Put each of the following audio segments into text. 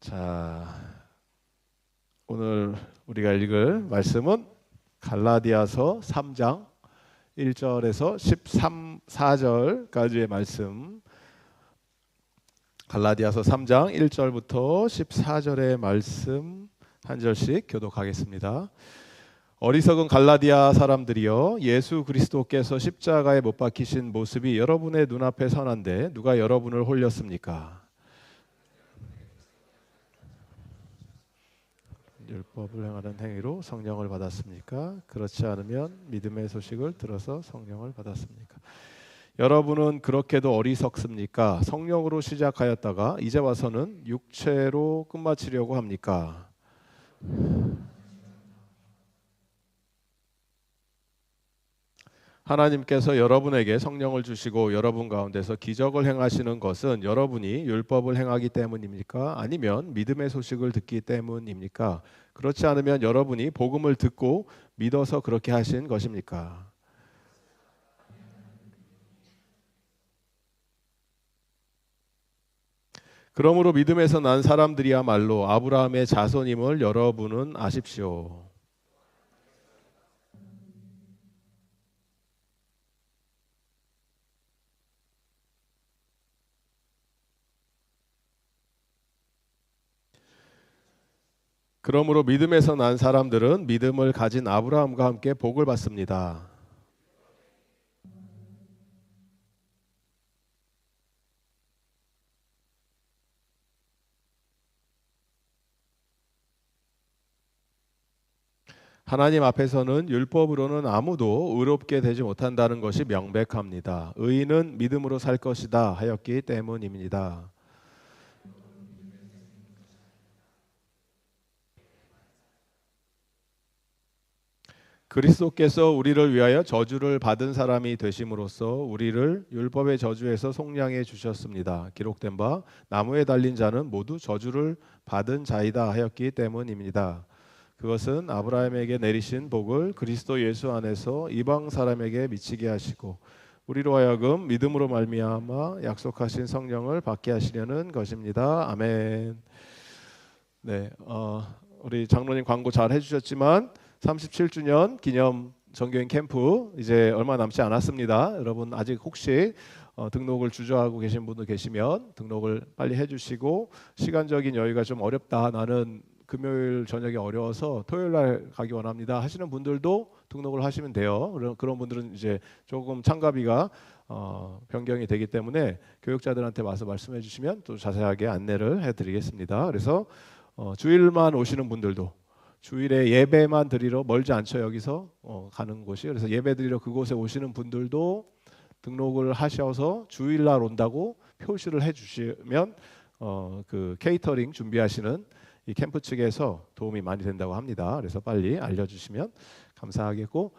자, 오늘 우리가 읽을 말씀은 갈라디아서 3장 1절에서 14절까지의 말씀. 갈라디아서 3장 1절부터 14절의 말씀 한 절씩 교독하겠습니다. 어리석은 갈라디아 사람들이여, 예수 그리스도께서 십자가에 못 박히신 모습이 여러분의 눈앞에 선한데 누가 여러분을 홀렸습니까? 율법을 행하는 행위로 성령을 받았습니까? 그렇지 않으면 믿음의 소식을 들어서 성령을 받았습니까? 여러분은 그렇게도 어리석습니까? 성령으로 시작하였다가 이제 와서는 육체로 끝마치려고 합니까? 하나님께서 여러분에게 성령을 주시고 여러분 가운데서 기적을 행하시는 것은 여러분이 율법을 행하기 때문입니까? 아니면 믿음의 소식을 듣기 때문입니까? 그렇지 않으면 여러분이 복음을 듣고 믿어서 그렇게 하신 것입니까? 그러므로 믿음에서 난 사람들이야말로 아브라함의 자손임을 여러분은 아십시오. 그러므로 믿음에서 난 사람들은 믿음을 가진 아브라함과 함께 복을 받습니다. 하나님 앞에서는 율법으로는 아무도 의롭게 되지 못한다는 것이 명백합니다. 의인은 믿음으로 살 것이다 하였기 때문입니다. 그리스도께서 우리를 위하여 저주를 받은 사람이 되심으로써 우리를 율법의 저주에서 속량해 주셨습니다. 기록된 바 나무에 달린 자는 모두 저주를 받은 자이다 하였기 때문입니다. 그것은 아브라함에게 내리신 복을 그리스도 예수 안에서 이방 사람에게 미치게 하시고 우리로 하여금 믿음으로 말미암아 약속하신 성령을 받게 하시려는 것입니다. 아멘. 네, 우리 장로님 광고 잘 해주셨지만 37주년 기념 정교인 캠프 이제 얼마 남지 않았습니다. 여러분 아직 혹시 등록을 주저하고 계신 분도 계시면 등록을 빨리 해주시고, 시간적인 여유가 좀 어렵다, 나는 금요일 저녁이 어려워서 토요일 날 가기 원합니다 하시는 분들도 등록을 하시면 돼요. 그런 분들은 이제 조금 참가비가 변경이 되기 때문에 교육자들한테 와서 말씀해 주시면 또 자세하게 안내를 해드리겠습니다. 그래서 주일만 오시는 분들도 주일에 예배만 드리러, 멀지 않죠 여기서 가는 곳이. 그래서 예배 드리러 그곳에 오시는 분들도 등록을 하셔서 주일날 온다고 표시를 해주시면 그 케이터링 준비하시는 이 캠프 측에서 도움이 많이 된다고 합니다. 그래서 빨리 알려주시면 감사하겠고,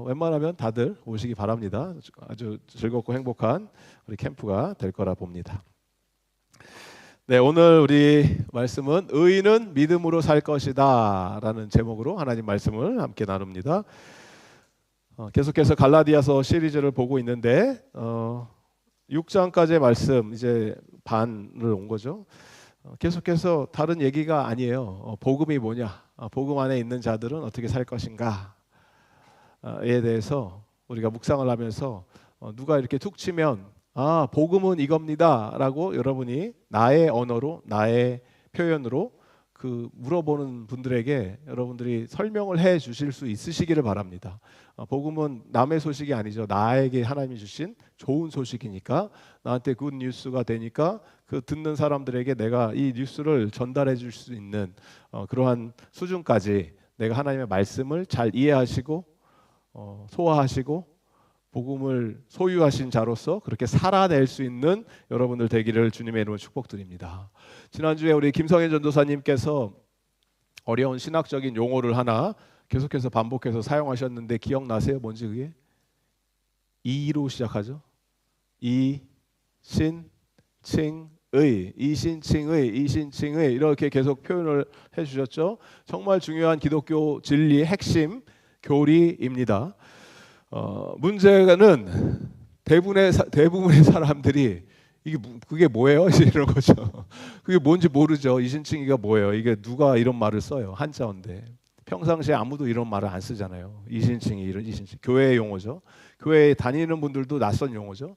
웬만하면 다들 오시기 바랍니다. 아주 즐겁고 행복한 우리 캠프가 될 거라 봅니다. 네, 오늘 우리 말씀은 의인은 믿음으로 살 것이다 라는 제목으로 하나님 말씀을 함께 나눕니다. 계속해서 갈라디아서 시리즈를 보고 있는데 6장까지의 말씀 이제 반을 온 거죠. 계속해서 다른 얘기가 아니에요. 복음이 뭐냐, 복음 안에 있는 자들은 어떻게 살 것인가에 대해서 우리가 묵상을 하면서 누가 이렇게 툭 치면 복음은 이겁니다 라고 여러분이 나의 언어로, 나의 표현으로 그 물어보는 분들에게 여러분들이 설명을 해 주실 수 있으시기를 바랍니다. 복음은 남의 소식이 아니죠. 나에게 하나님이 주신 좋은 소식이니까, 나한테 굿 뉴스가 되니까 그 듣는 사람들에게 내가 이 뉴스를 전달해 줄 수 있는 그러한 수준까지 내가 하나님의 말씀을 잘 이해하시고 소화하시고 복음을 소유하신 자로서 그렇게 살아낼 수 있는 여러분들 되기를 주님의 이름으로 축복드립니다. 지난주에 우리 김성현 전도사님께서 어려운 신학적인 용어를 하나 계속해서 반복해서 사용하셨는데 기억나세요? 뭔지 그게? 이로 시작하죠. 이신칭의, 이신칭의 이렇게 계속 표현을 해주셨죠. 정말 중요한 기독교 진리의 핵심 교리입니다. 문제는 대부분의 사람들이 그게 뭐예요? 이런 거죠. 그게 뭔지 모르죠. 이신칭이가 뭐예요? 이게 누가 이런 말을 써요? 한자어인데 평상시에 아무도 이런 말을 안 쓰잖아요. 이신칭이 이런 이신칭 교회 용어죠. 교회에 다니는 분들도 낯선 용어죠.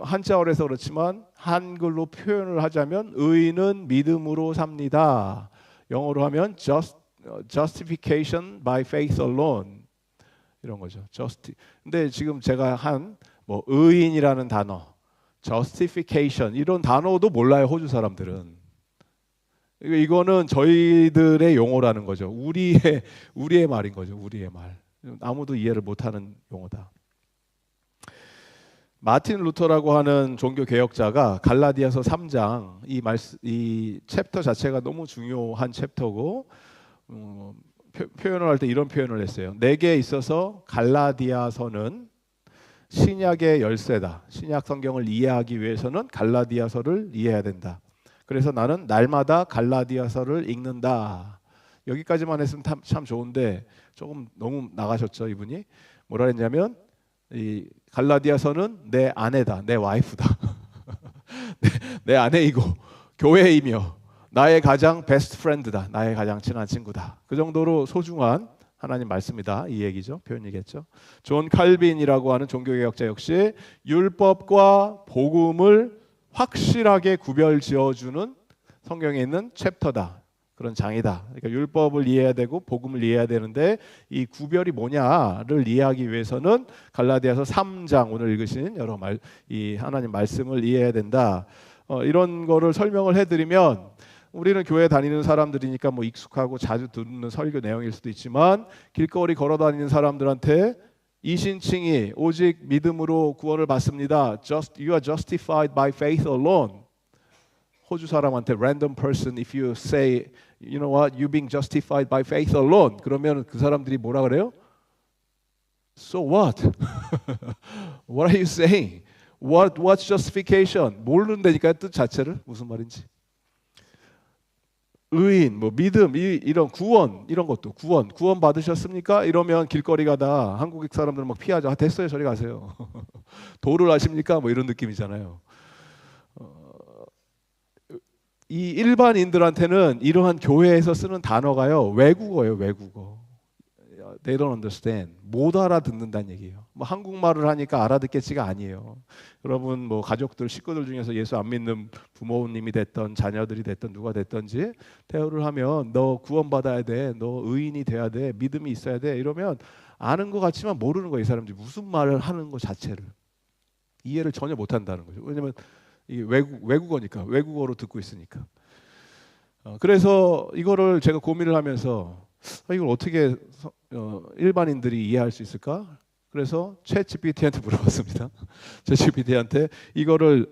한자어라서 그렇지만 한글로 표현을 하자면 의인은 믿음으로 삽니다. 영어로 하면 justification by faith alone 이런 거죠. 근데 지금 제가 한 뭐 의인이라는 단어, justification 이런 단어도 몰라요. 호주 사람들은. 이거는 저희들의 용어라는 거죠. 우리의 말인 거죠. 우리의 말. 아무도 이해를 못하는 용어다. 마틴 루터라고 하는 종교 개혁자가 갈라디아서 3장 이 챕터 자체가 너무 중요한 챕터고 표현을 할 때 이런 표현을 했어요. 내게 있어서 갈라디아서는 신약의 열쇠다. 신약 성경을 이해하기 위해서는 갈라디아서를 이해해야 된다. 그래서 나는 날마다 갈라디아서를 읽는다. 여기까지만 했으면 참 좋은데 조금 너무 나가셨죠, 이분이. 뭐라 했냐면 이 갈라디아서는 내 아내다, 내 와이프다. 내 아내이고 교회이며 나의 가장 베스트 프렌드다, 나의 가장 친한 친구다. 그 정도로 소중한 하나님 말씀이다, 이 얘기죠. 표현이겠죠. 존 칼빈이라고 하는 종교개혁자 역시 율법과 복음을 확실하게 구별 지어주는 성경에 있는 챕터다, 그런 장이다. 그러니까 율법을 이해해야 되고 복음을 이해해야 되는데 이 구별이 뭐냐를 이해하기 위해서는 갈라디아서 3장 오늘 읽으신 이 하나님 말씀을 이해해야 된다. 이런 거를 설명을 해드리면 우리는 교회 다니는 사람들이니까 뭐 익숙하고 자주 듣는 설교 내용일 수도 있지만 길거리 걸어 다니는 사람들한테 이신칭이 오직 믿음으로 구원을 받습니다. You are justified by faith alone. 호주 사람한테 random person if you say you know what you being justified by faith alone 그러면 그 사람들이 뭐라 그래요? So what? What are you saying? What's justification? 모르는다니까요, 뜻 자체를 무슨 말인지. 의인, 뭐 믿음, 이런 구원 이런 것도 구원 받으셨습니까? 이러면 길거리 가다 한국 사람들은 막 피하죠. 됐어요, 저리 가세요. 도를 아십니까? 뭐 이런 느낌이잖아요. 이 일반인들한테는 이러한 교회에서 쓰는 단어가요 외국어예요, 외국어. They don't understand. 못 알아듣는다는 얘기예요. 뭐 한국말을 하니까 알아듣겠지가 아니에요. 여러분 뭐 가족들, 식구들 중에서 예수 안 믿는 부모님이 됐던 자녀들이 됐던 누가 됐던지 대화를 하면 너 구원받아야 돼, 너 의인이 돼야 돼, 믿음이 있어야 돼 이러면 아는 것 같지만 모르는 거예요. 이 사람들이 무슨 말을 하는 것 자체를 이해를 전혀 못한다는 거죠. 왜냐하면 이게 외국어니까, 외국어로 듣고 있으니까. 그래서 이거를 제가 고민을 하면서 이걸 어떻게 일반인들이 이해할 수 있을까? 그래서 챗GPT한테 물어봤습니다. 챗GPT한테 이거를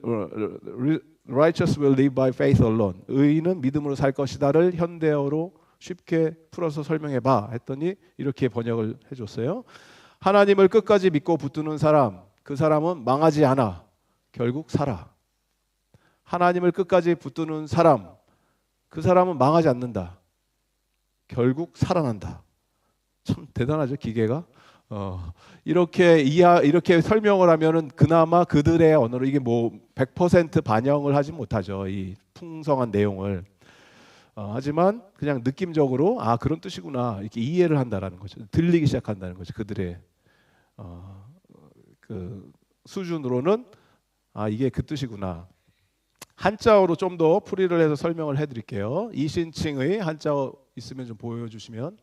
righteous will live by faith alone, 의인은 믿음으로 살 것이다를 현대어로 쉽게 풀어서 설명해봐 했더니 이렇게 번역을 해줬어요. 하나님을 끝까지 믿고 붙드는 사람, 그 사람은 망하지 않아, 결국 살아. 하나님을 끝까지 붙드는 사람, 그 사람은 망하지 않는다, 결국 살아난다. 참 대단하죠, 기계가. 이렇게 설명을 하면은 그나마 그들의 언어로 이게 뭐 100% 반영을 하지 못하죠, 이 풍성한 내용을. 하지만 그냥 느낌적으로 그런 뜻이구나 이렇게 이해를 한다라는 거죠. 들리기 시작한다는 거죠. 그들의 그 수준으로는 이게 그 뜻이구나. 한자어로 좀 더 풀이를 해서 설명을 해드릴게요. 이신칭의 한자어 있으면 좀 보여주시면,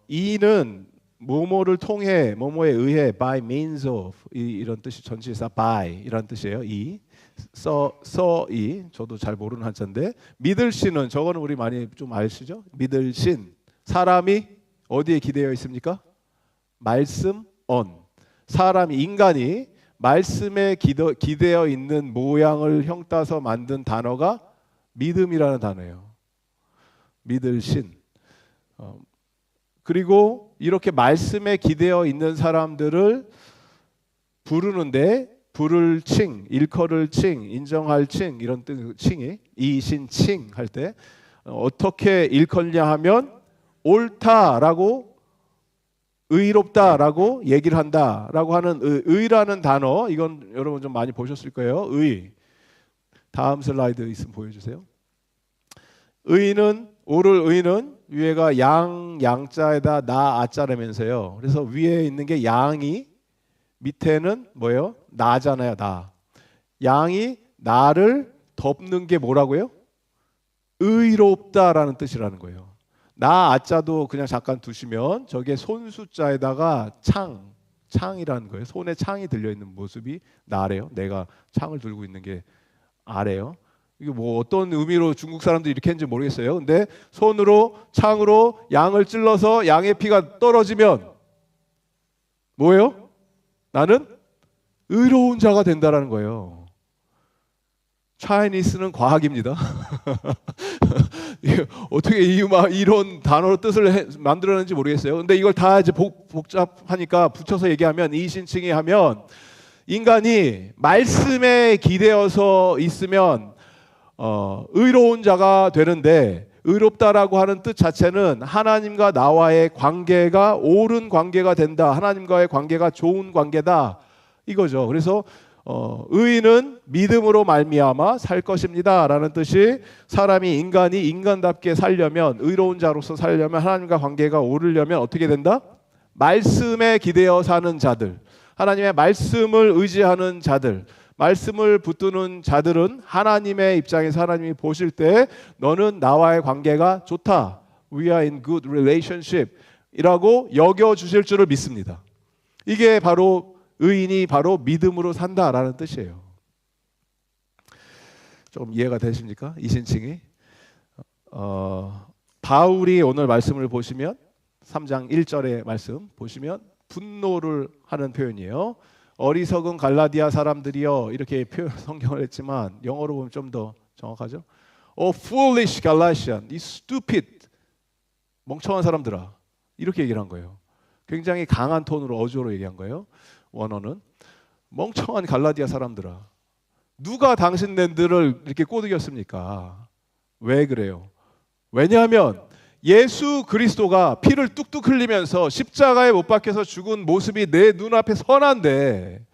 이는 뭐뭐를 통해, 뭐뭐에 의해, by means of 이런 뜻이 전치사 by 이런 뜻이에요. 이 저도 잘 모르는 한자인데, 믿을 신은 저거는 우리 많이 좀 아시죠? 믿을 신, 사람이 어디에 기대어 있습니까? 말씀 on. 사람이, 인간이 말씀에 기대어 있는 모양을 형 따서 만든 단어가 믿음이라는 단어예요. 믿을 신. 그리고 이렇게 말씀에 기대어 있는 사람들을 부르는데, 부를 칭, 일컬을 칭, 인정할 칭, 이런 뜻, 칭이 이신칭 할 때 어떻게 일컬냐 하면 옳다라고 의롭다라고 얘기를 한다라고 하는 의라는 단어, 이건 여러분 좀 많이 보셨을 거예요. 의. 다음 슬라이드 있으면 보여주세요. 의는, 오를 의는 위에가 양자에다 나 아자라면서요. 그래서 위에 있는 게 양이, 밑에는 뭐예요? 나잖아요. 나. 양이 나를 덮는 게 뭐라고요? 의롭다라는 뜻이라는 거예요. 나 아자도 그냥 잠깐 두시면 저게 손수자에다가 창이라는 거예요. 손에 창이 들려있는 모습이 나래요. 내가 창을 들고 있는 게 아래요. 이게 뭐 어떤 의미로 중국 사람들이 이렇게 했는지 모르겠어요. 근데 손으로 창으로 양을 찔러서 양의 피가 떨어지면 뭐예요? 나는 의로운 자가 된다라는 거예요. 차이니스는 과학입니다. 어떻게 이런 단어로 뜻을 만들어내는지 모르겠어요. 근데 이걸 다 이제 복잡하니까 붙여서 얘기하면, 이신칭이 하면 인간이 말씀에 기대어서 있으면 의로운 자가 되는데, 의롭다라고 하는 뜻 자체는 하나님과 나와의 관계가 옳은 관계가 된다, 하나님과의 관계가 좋은 관계다, 이거죠. 그래서 의인은 믿음으로 말미암아 살 것입니다 라는 뜻이, 인간이 인간답게 살려면, 의로운 자로서 살려면, 하나님과 관계가 오르려면 어떻게 된다? 말씀에 기대어 사는 자들, 하나님의 말씀을 의지하는 자들, 말씀을 붙드는 자들은 하나님의 입장에서 하나님이 보실 때 너는 나와의 관계가 좋다, We are in good relationship 이라고 여겨주실 줄을 믿습니다. 이게 바로 의인이 바로 믿음으로 산다라는 뜻이에요. 좀 이해가 되십니까? 이신칭이. 바울이 오늘 말씀을 보시면 3장 1절의 말씀 보시면 분노를 하는 표현이에요. 어리석은 갈라디아 사람들이여, 이렇게 성경을 했지만 영어로 보면 좀 더 정확하죠. Oh foolish Galatian, 이 stupid, 멍청한 사람들아, 이렇게 얘기를 한 거예요. 굉장히 강한 톤으로 어조로 얘기한 거예요. 원어는 멍청한 갈라디아 사람들아, 누가 당신네들을 이렇게 꼬드겼습니까? 왜 그래요? 왜냐하면 예수 그리스도가 피를 뚝뚝 흘리면서 십자가에 못 박혀서 죽은 모습이 내 눈앞에 선한데,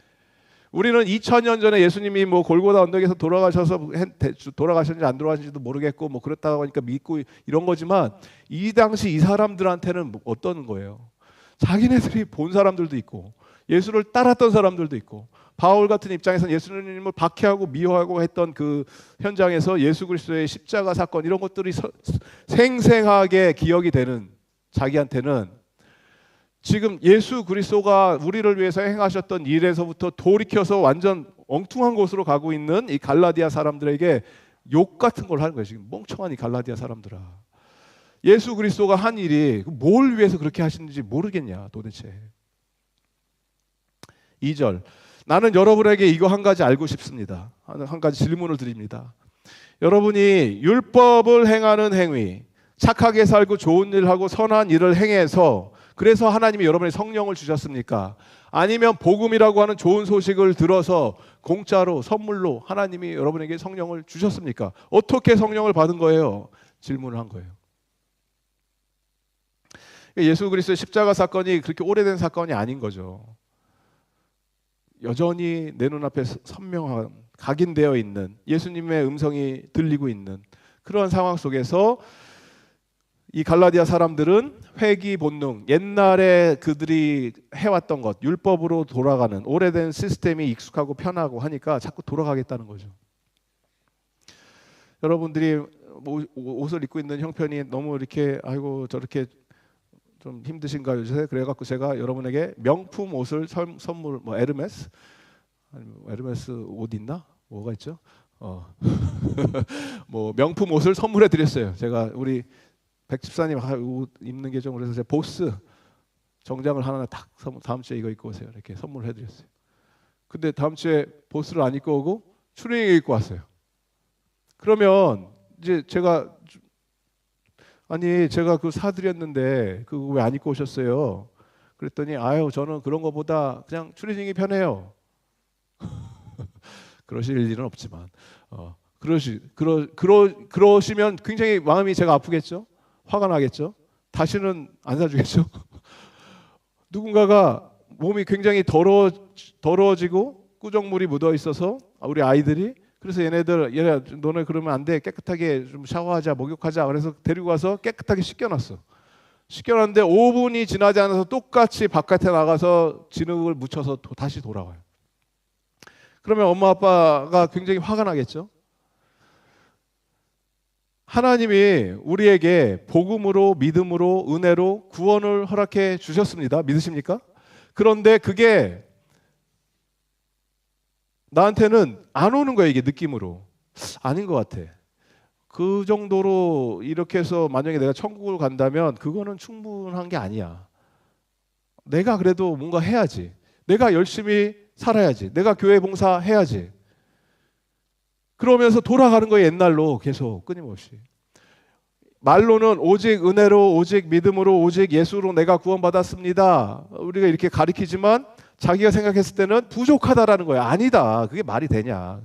우리는 2000년 전에 예수님이 뭐 골고다 언덕에서 돌아가셨는지 안 돌아가셨는지도 모르겠고 뭐 그렇다고 하니까 믿고 이런 거지만, 이 당시 이 사람들한테는 어떤 거예요? 자기네들이 본 사람들도 있고 예수를 따랐던 사람들도 있고, 바울 같은 입장에서는 예수님을 박해하고 미워하고 했던 그 현장에서 예수 그리스도의 십자가 사건, 이런 것들이 생생하게 기억이 되는 자기한테는, 지금 예수 그리스도가 우리를 위해서 행하셨던 일에서부터 돌이켜서 완전 엉뚱한 곳으로 가고 있는 이 갈라디아 사람들에게 욕 같은 걸 하는 거예요. 지금 멍청한 이 갈라디아 사람들아, 예수 그리스도가 한 일이 뭘 위해서 그렇게 하시는지 모르겠냐 도대체. 2절, 나는 여러분에게 이거 한 가지 알고 싶습니다. 한 가지 질문을 드립니다. 여러분이 율법을 행하는 행위, 착하게 살고 좋은 일하고 선한 일을 행해서 그래서 하나님이 여러분의 성령을 주셨습니까? 아니면 복음이라고 하는 좋은 소식을 들어서 공짜로 선물로 하나님이 여러분에게 성령을 주셨습니까? 어떻게 성령을 받은 거예요? 질문을 한 거예요. 예수 그리스도의 십자가 사건이 그렇게 오래된 사건이 아닌 거죠. 여전히 내 눈앞에 선명한, 각인되어 있는 예수님의 음성이 들리고 있는 그런 상황 속에서 이 갈라디아 사람들은 회귀 본능, 옛날에 그들이 해왔던 것, 율법으로 돌아가는 오래된 시스템이 익숙하고 편하고 하니까 자꾸 돌아가겠다는 거죠. 여러분들이 옷을 입고 있는 형편이 너무 이렇게 아이고 저렇게 좀 힘드신가요 요새? 그래갖고 제가 여러분에게 명품 옷을 선물, 뭐 에르메스, 에르메스 옷 있나? 뭐가 있죠? 뭐 명품 옷을 선물해 드렸어요. 제가 우리 백 집사님 옷 입는 게 좀 그래서 제가 보스 정장을 하나 딱 다음 주에 이거 입고 오세요 이렇게 선물을 해드렸어요. 근데 다음 주에 보스를 안 입고 오고 추리닝 입고 왔어요. 그러면 이제 제가 그거 사드렸는데 그거 왜 안 입고 오셨어요? 그랬더니 아유 저는 그런 거보다 그냥 추리닝이 편해요. 그러실 일은 없지만 그러시면 굉장히 마음이 제가 아프겠죠? 화가 나겠죠? 다시는 안 사주겠죠? 누군가가 몸이 굉장히 더러워지고 꾸정물이 묻어 있어서 우리 아이들이 그래서 얘네 너네 그러면 안 돼. 깨끗하게 좀 샤워하자, 목욕하자. 그래서 데리고 가서 깨끗하게 씻겨놨어. 씻겨놨는데 5분이 지나지 않아서 똑같이 바깥에 나가서 진흙을 묻혀서 다시 돌아와요. 그러면 엄마 아빠가 굉장히 화가 나겠죠. 하나님이 우리에게 복음으로, 믿음으로, 은혜로 구원을 허락해 주셨습니다. 믿으십니까? 그런데 그게 나한테는 안 오는 거야. 이게 느낌으로. 아닌 것 같아. 그 정도로 이렇게 해서 만약에 내가 천국을 간다면 그거는 충분한 게 아니야. 내가 그래도 뭔가 해야지. 내가 열심히 살아야지. 내가 교회 봉사해야지. 그러면서 돌아가는 거예요. 옛날로 계속 끊임없이. 말로는 오직 은혜로, 오직 믿음으로, 오직 예수로 내가 구원받았습니다. 우리가 이렇게 가리키지만 자기가 생각했을 때는 부족하다라는 거야. 아니다. 그게 말이 되냐.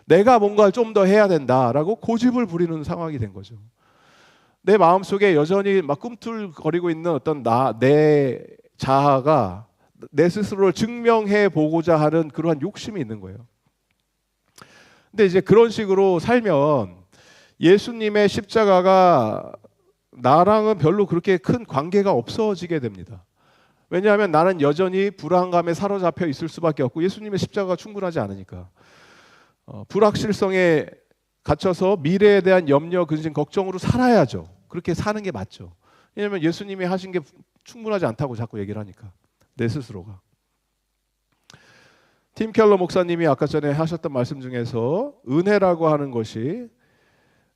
내가 뭔가를 좀 더 해야 된다라고 고집을 부리는 상황이 된 거죠. 내 마음속에 여전히 막 꿈틀거리고 있는 어떤 내 자아가 내 스스로를 증명해 보고자 하는 그러한 욕심이 있는 거예요. 근데 이제 그런 식으로 살면 예수님의 십자가가 나랑은 별로 그렇게 큰 관계가 없어지게 됩니다. 왜냐하면 나는 여전히 불안감에 사로잡혀 있을 수밖에 없고 예수님의 십자가가 충분하지 않으니까. 불확실성에 갇혀서 미래에 대한 염려, 근심, 걱정으로 살아야죠. 그렇게 사는 게 맞죠. 왜냐하면 예수님이 하신 게 충분하지 않다고 자꾸 얘기를 하니까. 내 스스로가. 팀 켈러 목사님이 아까 전에 하셨던 말씀 중에서 은혜라고 하는 것이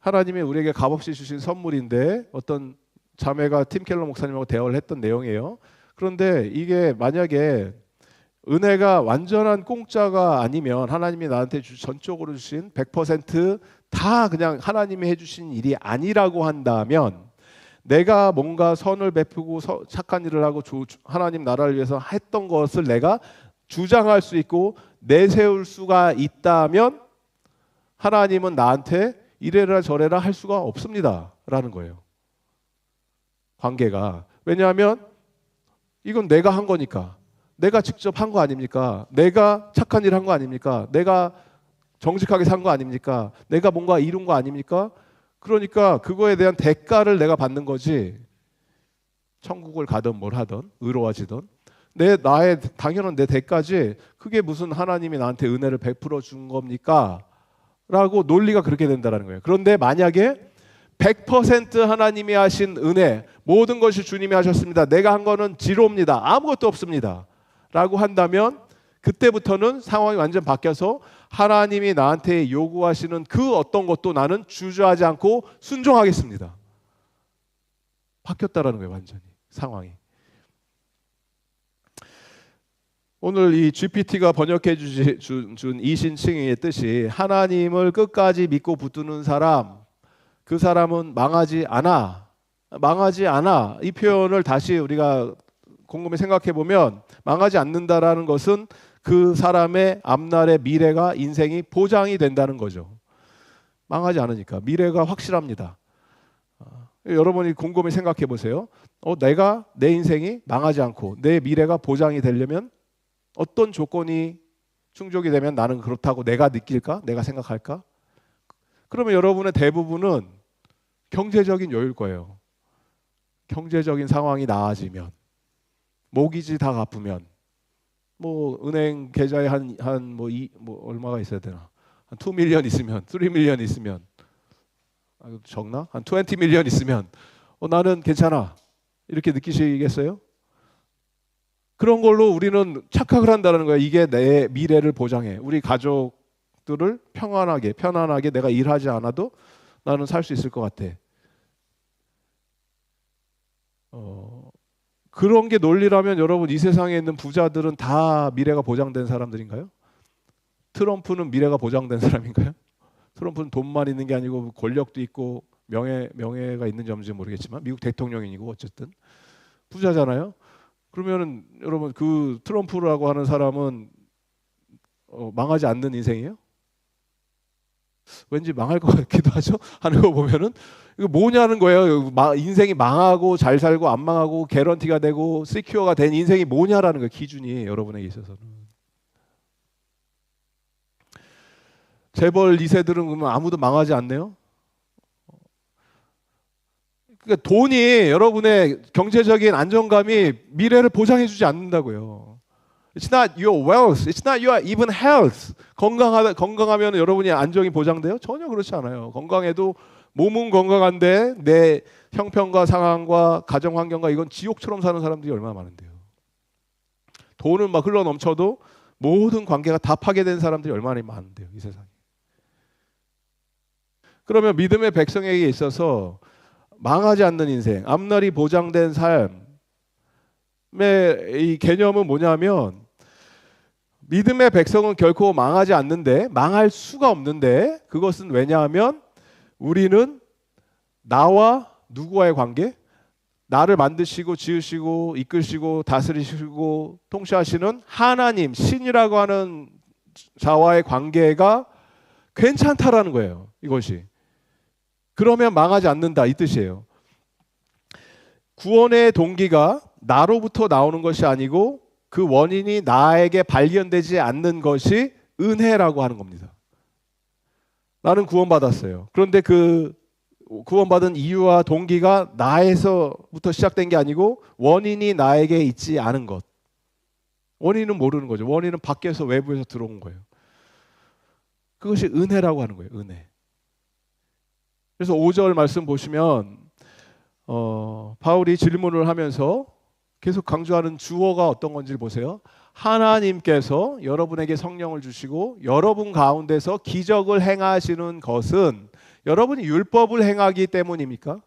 하나님이 우리에게 값없이 주신 선물인데 어떤 자매가 팀 켈러 목사님하고 대화를 했던 내용이에요. 그런데 이게 만약에 은혜가 완전한 공짜가 아니면 하나님이 나한테 전적으로 주신 100%다 그냥 하나님이 해주신 일이 아니라고 한다면 내가 뭔가 선을 베푸고 착한 일을 하고 하나님 나라를 위해서 했던 것을 내가 주장할 수 있고 내세울 수가 있다면 하나님은 나한테 이래라 저래라 할 수가 없습니다 라는 거예요. 관계가. 왜냐하면 이건 내가 한 거니까. 내가 직접 한 거 아닙니까? 내가 착한 일 한 거 아닙니까? 내가 정직하게 산 거 아닙니까? 내가 뭔가 이룬 거 아닙니까? 그러니까 그거에 대한 대가를 내가 받는 거지. 천국을 가든 뭘 하든 의로워지든 나의 당연한 내 대가지. 그게 무슨 하나님이 나한테 은혜를 베풀어 준 겁니까? 라고 논리가 그렇게 된다는 거예요. 그런데 만약에 100% 하나님이 하신 은혜, 모든 것이 주님이 하셨습니다. 내가 한 거는 지로입니다. 아무것도 없습니다. 라고 한다면 그때부터는 상황이 완전 바뀌어서 하나님이 나한테 요구하시는 그 어떤 것도 나는 주저하지 않고 순종하겠습니다. 바뀌었다라는 거예요. 완전히 상황이. 오늘 이 GPT가 번역해 준 이신칭의 뜻이 하나님을 끝까지 믿고 붙드는 사람, 그 사람은 망하지 않아. 망하지 않아. 이 표현을 다시 우리가 곰곰이 생각해 보면 망하지 않는다라는 것은 그 사람의 앞날의 미래가 인생이 보장이 된다는 거죠. 망하지 않으니까 미래가 확실합니다. 여러분이 곰곰이 생각해 보세요. 내가 내 인생이 망하지 않고 내 미래가 보장이 되려면 어떤 조건이 충족이 되면 나는 그렇다고 내가 느낄까? 내가 생각할까? 그러면 여러분의 대부분은 경제적인 여유일 거예요. 경제적인 상황이 나아지면, 모기지 다 갚으면, 뭐 은행 계좌에 얼마가 있어야 되나? 한 2 밀리언 있으면, 3 밀리언 있으면, 적나? 한 20 밀리언 있으면, 나는 괜찮아. 이렇게 느끼시겠어요? 그런 걸로 우리는 착각을 한다는 거예요. 이게 내 미래를 보장해. 우리 가족들을 편안하게 내가 일하지 않아도 나는 살 수 있을 것 같아. 그런 게 논리라면 여러분 이 세상에 있는 부자들은 다 미래가 보장된 사람들인가요? 트럼프는 미래가 보장된 사람인가요? 트럼프는 돈만 있는 게 아니고 권력도 있고 명예가 있는지 없는지 모르겠지만 미국 대통령이고 어쨌든 부자잖아요. 그러면은 여러분 그 트럼프라고 하는 사람은 망하지 않는 인생이에요? 왠지 망할 것 같기도 하죠. 하는 거 보면은 이거 뭐냐는 거예요. 인생이 망하고 잘 살고 안 망하고 개런티가 되고 시큐어가 된 인생이 뭐냐라는 거 기준이 여러분에게 있어서는. 재벌 2세들은 그러면 아무도 망하지 않네요. 그러니까 돈이 여러분의 경제적인 안정감이 미래를 보장해주지 않는다고요. It's not your wealth. It's not your even health. 건강하면 여러분이 안정이 보장돼요? 전혀 그렇지 않아요. 건강해도 몸은 건강한데 내 형편과 상황과 가정 환경과 이건 지옥처럼 사는 사람들이 얼마나 많은데요. 돈은 막 흘러 넘쳐도 모든 관계가 다 파괴된 사람들이 얼마나 많은데요, 이 세상에. 그러면 믿음의 백성에게 있어서 망하지 않는 인생, 앞날이 보장된 삶의 이 개념은 뭐냐면 믿음의 백성은 결코 망하지 않는데 망할 수가 없는데 그것은 왜냐하면 우리는 나와 누구와의 관계? 나를 만드시고 지으시고 이끄시고 다스리시고 통치하시는 하나님, 신이라고 하는 자와의 관계가 괜찮다라는 거예요. 이것이. 그러면 망하지 않는다 이 뜻이에요. 구원의 동기가 나로부터 나오는 것이 아니고 그 원인이 나에게 발견되지 않는 것이 은혜라고 하는 겁니다. 나는 구원받았어요. 그런데 그 구원받은 이유와 동기가 나에서부터 시작된 게 아니고 원인이 나에게 있지 않은 것. 원인은 모르는 거죠. 원인은 밖에서 외부에서 들어온 거예요. 그것이 은혜라고 하는 거예요. 은혜. 그래서 5절 말씀 보시면 바울이 질문을 하면서 계속 강조하는 주어가 어떤 건지 보세요. 하나님께서 여러분에게 성령을 주시고 여러분 가운데서 기적을 행하시는 것은 여러분이 율법을 행하기 때문입니까?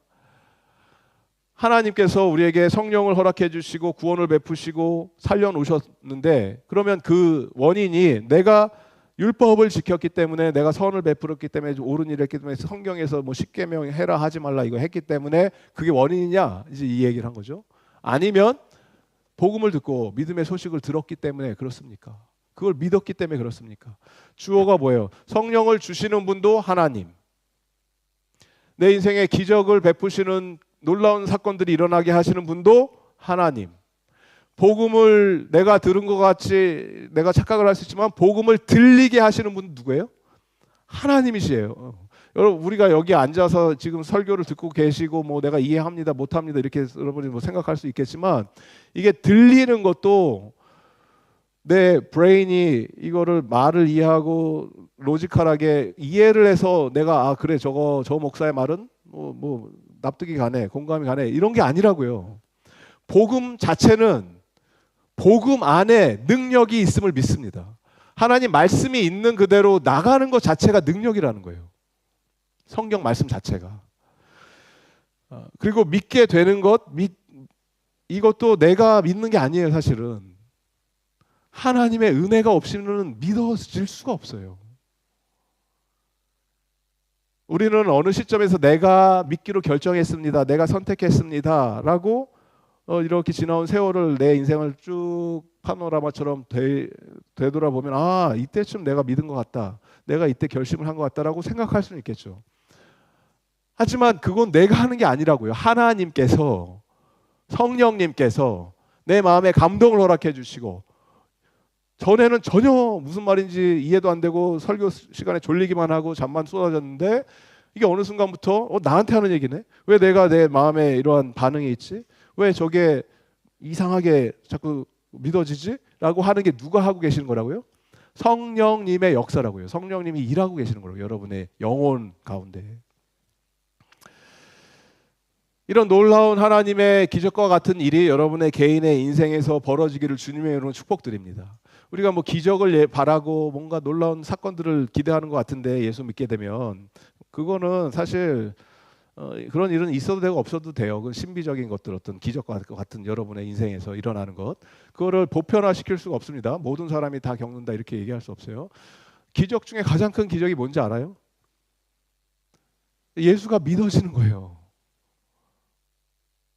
하나님께서 우리에게 성령을 허락해 주시고 구원을 베푸시고 살려놓으셨는데 그러면 그 원인이 내가 율법을 지켰기 때문에 내가 선을 베풀었기 때문에 옳은 일을 했기 때문에 성경에서 뭐 십계명 해라 하지 말라 이거 했기 때문에 그게 원인이냐 이제 이 얘기를 한 거죠. 아니면 복음을 듣고 믿음의 소식을 들었기 때문에 그렇습니까? 그걸 믿었기 때문에 그렇습니까? 주어가 뭐예요? 성령을 주시는 분도 하나님. 내 인생에 기적을 베푸시는 놀라운 사건들이 일어나게 하시는 분도 하나님. 복음을 내가 들은 것 같이 내가 착각을 할 수 있지만 복음을 들리게 하시는 분은 누구예요? 하나님이시에요. 여러분 우리가 여기 앉아서 지금 설교를 듣고 계시고 뭐 내가 이해합니다 못합니다 이렇게 여러분이 뭐 생각할 수 있겠지만 이게 들리는 것도 내 브레인이 이거를 말을 이해하고 로지컬하게 이해를 해서 내가 아 그래 저 목사의 말은 뭐 납득이 가네 공감이 가네 이런 게 아니라고요. 복음 자체는 복음 안에 능력이 있음을 믿습니다. 하나님 말씀이 있는 그대로 나가는 것 자체가 능력이라는 거예요. 성경 말씀 자체가. 그리고 믿게 되는 것, 이것도 내가 믿는 게 아니에요 사실은. 하나님의 은혜가 없이는 믿어질 수가 없어요. 우리는 어느 시점에서 내가 믿기로 결정했습니다. 내가 선택했습니다. 라고 이렇게 지나온 세월을 내 인생을 쭉 파노라마처럼 되돌아보면 아 이때쯤 내가 믿은 것 같다. 내가 이때 결심을 한 것 같다라고 생각할 수는 있겠죠. 하지만 그건 내가 하는 게 아니라고요. 하나님께서 성령님께서 내 마음에 감동을 허락해 주시고 전에는 전혀 무슨 말인지 이해도 안 되고 설교 시간에 졸리기만 하고 잠만 쏟아졌는데 이게 어느 순간부터 나한테 하는 얘기네. 왜 내가 내 마음에 이러한 반응이 있지? 왜 저게 이상하게 자꾸 믿어지지? 라고 하는 게 누가 하고 계시는 거라고요? 성령님의 역사라고요. 성령님이 일하고 계시는 거라고요. 여러분의 영혼 가운데. 이런 놀라운 하나님의 기적과 같은 일이 여러분의 개인의 인생에서 벌어지기를 주님의 이름으로 축복드립니다. 우리가 뭐 기적을 바라고 뭔가 놀라운 사건들을 기대하는 것 같은데 예수 믿게 되면 그거는 사실 그런 일은 있어도 되고 없어도 돼요. 그 신비적인 것들 어떤 기적과 같은 여러분의 인생에서 일어나는 것 그거를 보편화시킬 수가 없습니다. 모든 사람이 다 겪는다 이렇게 얘기할 수 없어요. 기적 중에 가장 큰 기적이 뭔지 알아요? 예수가 믿어지는 거예요.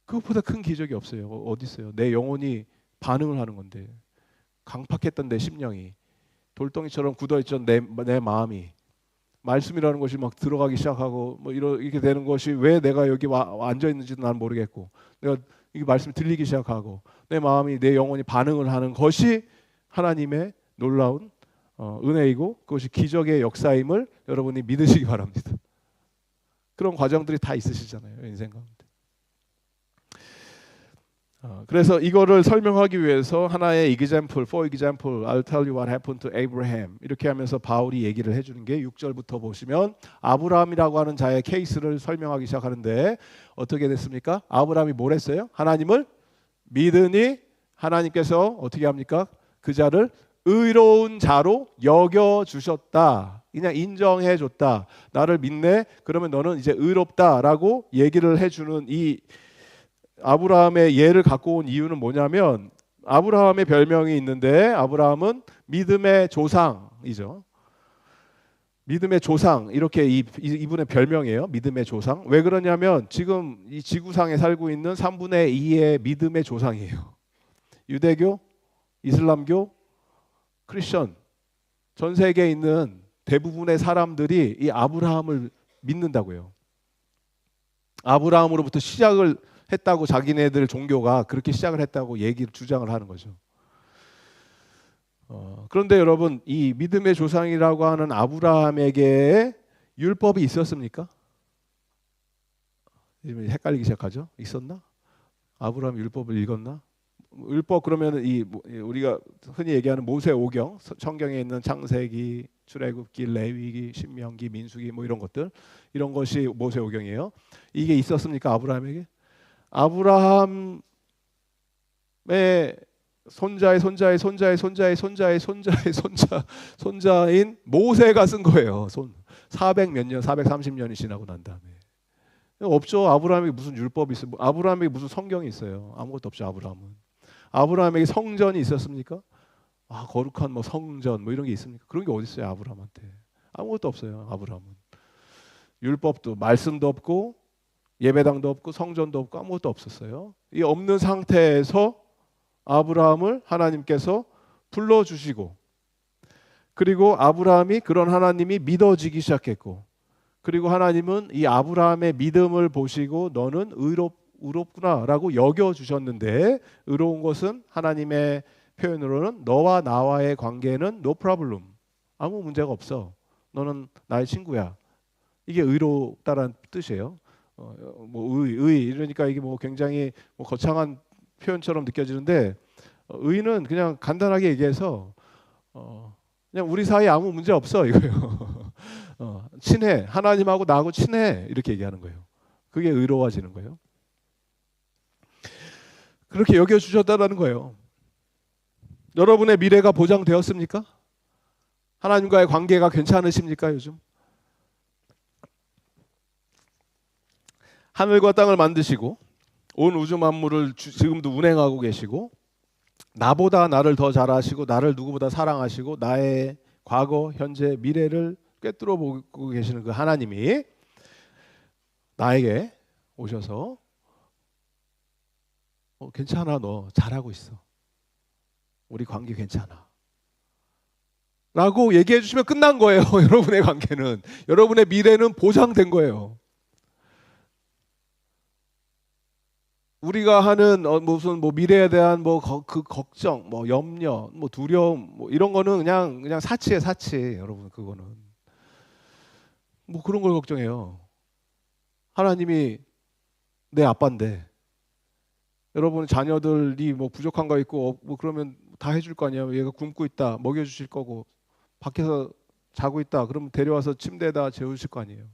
그것보다 큰 기적이 없어요. 어디 있어요? 내 영혼이 반응을 하는 건데 강팍했던 내 심령이 돌덩이처럼 굳어있던 내 마음이 말씀이라는 것이 막 들어가기 시작하고 뭐 이렇게 되는 것이 왜 내가 여기 앉아 있는지도 난 모르겠고 내가 이 말씀이 들리기 시작하고 내 마음이 내 영혼이 반응을 하는 것이 하나님의 놀라운 은혜이고 그것이 기적의 역사임을 여러분이 믿으시기 바랍니다. 그런 과정들이 다 있으시잖아요, 인생 가운데. 그래서 이거를 설명하기 위해서 하나의 example, for example, I'll tell you what happened to Abraham 이렇게 하면서 바울이 얘기를 해주는 게 6절부터 보시면 아브라함이라고 하는 자의 케이스를 설명하기 시작하는데 어떻게 됐습니까? 아브라함이 뭘 했어요? 하나님을 믿으니 하나님께서 어떻게 합니까? 그 자를 의로운 자로 여겨주셨다. 그냥 인정해줬다. 나를 믿네? 그러면 너는 이제 의롭다라고 얘기를 해주는 이 아브라함의 예를 갖고 온 이유는 뭐냐면 아브라함의 별명이 있는데 아브라함은 믿음의 조상이죠. 믿음의 조상 이렇게 이분의 별명이에요. 믿음의 조상. 왜 그러냐면 지금 이 지구상에 살고 있는 3분의 2의 믿음의 조상이에요. 유대교, 이슬람교, 크리스천 전 세계에 있는 대부분의 사람들이 이 아브라함을 믿는다고요. 아브라함으로부터 시작을 했다고 자기네들 종교가 그렇게 시작을 했다고 주장을 하는 거죠. 그런데 여러분 이 믿음의 조상이라고 하는 아브라함에게 율법이 있었습니까? 헷갈리기 시작하죠. 있었나? 아브라함 율법을 읽었나? 율법 그러면 우리가 흔히 얘기하는 모세오경, 성경에 있는 창세기, 출애굽기, 레위기, 신명기, 민수기 뭐 이런 것들 이런 것이 모세오경이에요. 이게 있었습니까 아브라함에게? 아브라함의 손자의 손자의 손자의 손자의 손자의 손자의 손자인 모세가 쓴 거예요. 400몇 년, 430년이 지나고 난 다음에 없죠. 아브라함에게 무슨 율법이 있어요? 아브라함에게 무슨 성경이 있어요? 아무것도 없죠. 아브라함에게 성전이 있었습니까? 거룩한 뭐 성전 뭐 이런 게 있습니까? 그런 게 어디 있어요? 아브라함한테 아무것도 없어요. 아브라함은 율법도 말씀도 없고 예배당도 없고 성전도 없고 아무것도 없었어요. 이 없는 상태에서 아브라함을 하나님께서 불러주시고 그리고 아브라함이 그런 하나님이 믿어지기 시작했고 그리고 하나님은 이 아브라함의 믿음을 보시고 너는 의롭구나라고 여겨주셨는데 의로운 것은 하나님의 표현으로는 너와 나와의 관계는 no problem 아무 문제가 없어. 너는 나의 친구야. 이게 의롭다라는 뜻이에요. 의 이러니까 이게 뭐 굉장히 뭐 거창한 표현처럼 느껴지는데 의는 그냥 간단하게 얘기해서 그냥 우리 사이에 아무 문제 없어 이거예요. 친해. 하나님하고 나하고 친해 이렇게 얘기하는 거예요. 그게 의로워지는 거예요. 그렇게 여겨주셨다는 거예요. 여러분의 미래가 보장되었습니까? 하나님과의 관계가 괜찮으십니까 요즘? 하늘과 땅을 만드시고 온 우주 만물을 지금도 운행하고 계시고 나보다 나를 더 잘 아시고 나를 누구보다 사랑하시고 나의 과거, 현재, 미래를 꿰뚫어 보고 계시는 그 하나님이 나에게 오셔서 괜찮아 너 잘하고 있어. 우리 관계 괜찮아. 라고 얘기해 주시면 끝난 거예요. 여러분의 관계는. 여러분의 미래는 보장된 거예요. 우리가 하는 무슨 뭐 미래에 대한 그 걱정, 뭐 염려, 뭐 두려움, 뭐 이런 거는 그냥 사치예요, 사치. 여러분 그거는 뭐 그런 걸 걱정해요. 하나님이 내 아빠인데 여러분 자녀들이 뭐 부족한 거 있고 뭐 그러면 다 해줄 거 아니에요. 얘가 굶고 있다, 먹여주실 거고 밖에서 자고 있다, 그러면 데려와서 침대에다 재우실 거 아니에요.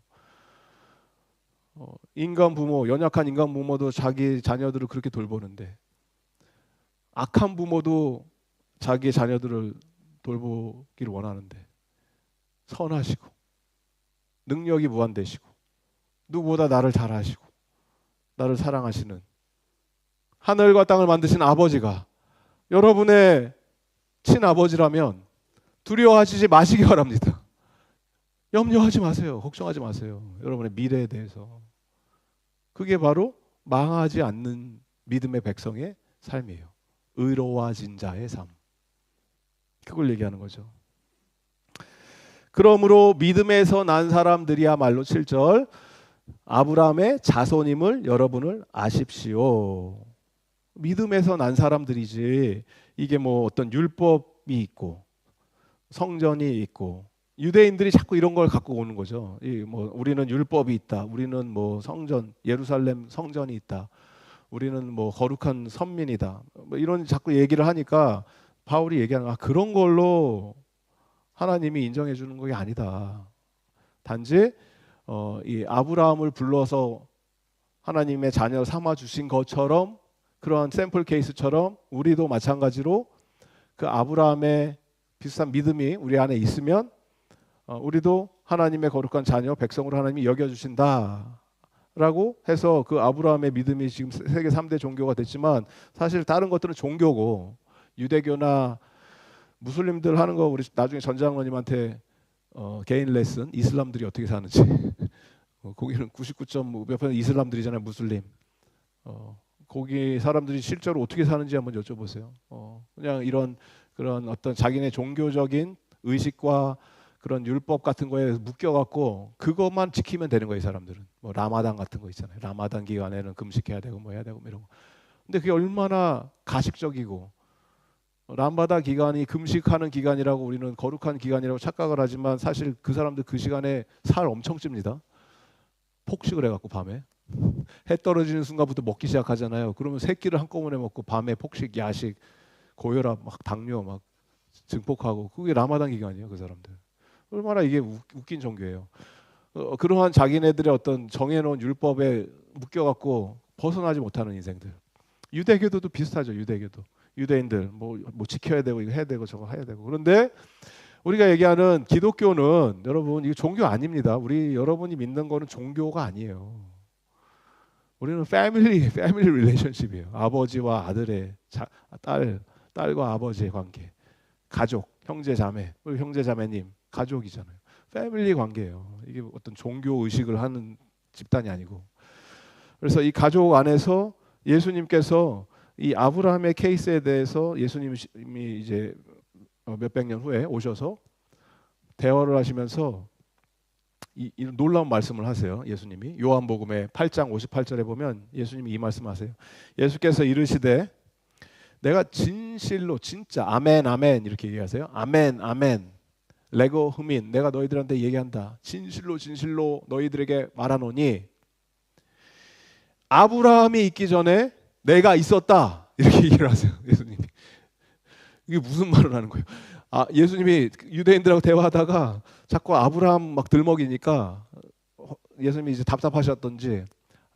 인간 부모, 연약한 인간 부모도 자기 자녀들을 그렇게 돌보는데 악한 부모도 자기 자녀들을 돌보기를 원하는데 선하시고 능력이 무한되시고 누구보다 나를 잘 아시고 나를 사랑하시는 하늘과 땅을 만드신 아버지가 여러분의 친아버지라면 두려워하시지 마시기 바랍니다. 염려하지 마세요. 걱정하지 마세요. 여러분의 미래에 대해서. 그게 바로 망하지 않는 믿음의 백성의 삶이에요. 의로워진 자의 삶. 그걸 얘기하는 거죠. 그러므로 믿음에서 난 사람들이야말로 7절 아브라함의 자손임을 여러분을 아십시오. 믿음에서 난 사람들이지 이게 뭐 어떤 율법이 있고 성전이 있고 유대인들이 자꾸 이런 걸 갖고 오는 거죠. 뭐 우리는 율법이 있다. 우리는 뭐 성전 예루살렘 성전이 있다. 우리는 뭐 거룩한 선민이다. 뭐 이런 자꾸 얘기를 하니까 바울이 얘기하는 그런 걸로 하나님이 인정해 주는 게 아니다. 단지 이 아브라함을 불러서 하나님의 자녀 삼아 주신 것처럼 그러한 샘플 케이스처럼 우리도 마찬가지로 그 아브라함의 비슷한 믿음이 우리 안에 있으면 우리도 하나님의 거룩한 자녀 백성으로 하나님이 여겨주신다라고 해서 그 아브라함의 믿음이 지금 세계 3대 종교가 됐지만 사실 다른 것들은 종교고 유대교나 무슬림들 하는 거 우리 나중에 전 장로님한테 개인 레슨 이슬람들이 어떻게 사는지 거기는 99.5% 이슬람들이잖아요. 무슬림 거기 사람들이 실제로 어떻게 사는지 한번 여쭤보세요. 그냥 이런 그런 어떤 자기네 종교적인 의식과 그런 율법 같은 거에 묶여갖고 그것만 지키면 되는 거예요. 이 사람들은 뭐 라마단 같은 거 있잖아요. 라마단 기간에는 금식해야 되고 뭐 해야 되고 이런 거. 근데 그게 얼마나 가식적이고 라마단 기간이 금식하는 기간이라고 우리는 거룩한 기간이라고 착각을 하지만 사실 그 사람들 그 시간에 살 엄청 찝니다. 폭식을 해갖고 밤에 해 떨어지는 순간부터 먹기 시작하잖아요. 그러면 세 끼를 한꺼번에 먹고 밤에 폭식, 야식, 고혈압, 막 당뇨 막 증폭하고 그게 라마단 기간이에요. 그 사람들. 얼마나 이게 웃긴 종교예요. 그러한 자기네들의 어떤 정해놓은 율법에 묶여갖고 벗어나지 못하는 인생들. 유대교도도 비슷하죠. 유대교도. 유대인들 뭐 지켜야 되고 이거 해야 되고 저거 해야 되고. 그런데 우리가 얘기하는 기독교는 여러분 이게 종교 아닙니다. 우리 여러분이 믿는 거는 종교가 아니에요. 우리는 패밀리 릴레이션십이에요. 아버지와 아들의 딸과 아버지의 관계, 가족, 형제 자매, 우리 형제 자매님 가족이잖아요. 패밀리 관계예요. 이게 어떤 종교 의식을 하는 집단이 아니고. 그래서 이 가족 안에서 예수님께서 이 아브라함의 케이스에 대해서 예수님이 이제 몇백 년 후에 오셔서 대화를 하시면서 이 놀라운 말씀을 하세요. 예수님이 요한복음의 8장 58절에 보면 예수님이 이 말씀하세요. 예수께서 이르시되 내가 진실로 진짜 아멘 아멘 이렇게 얘기하세요. 아멘 아멘 레고 흠인 내가 너희들한테 얘기한다. 진실로 진실로 너희들에게 말하노니 아브라함이 있기 전에 내가 있었다. 이렇게 얘기를 하세요. 예수님이. 이게 무슨 말을 하는 거예요? 예수님이 유대인들하고 대화하다가 자꾸 아브라함 막 들먹이니까 예수님이 이제 답답하셨던지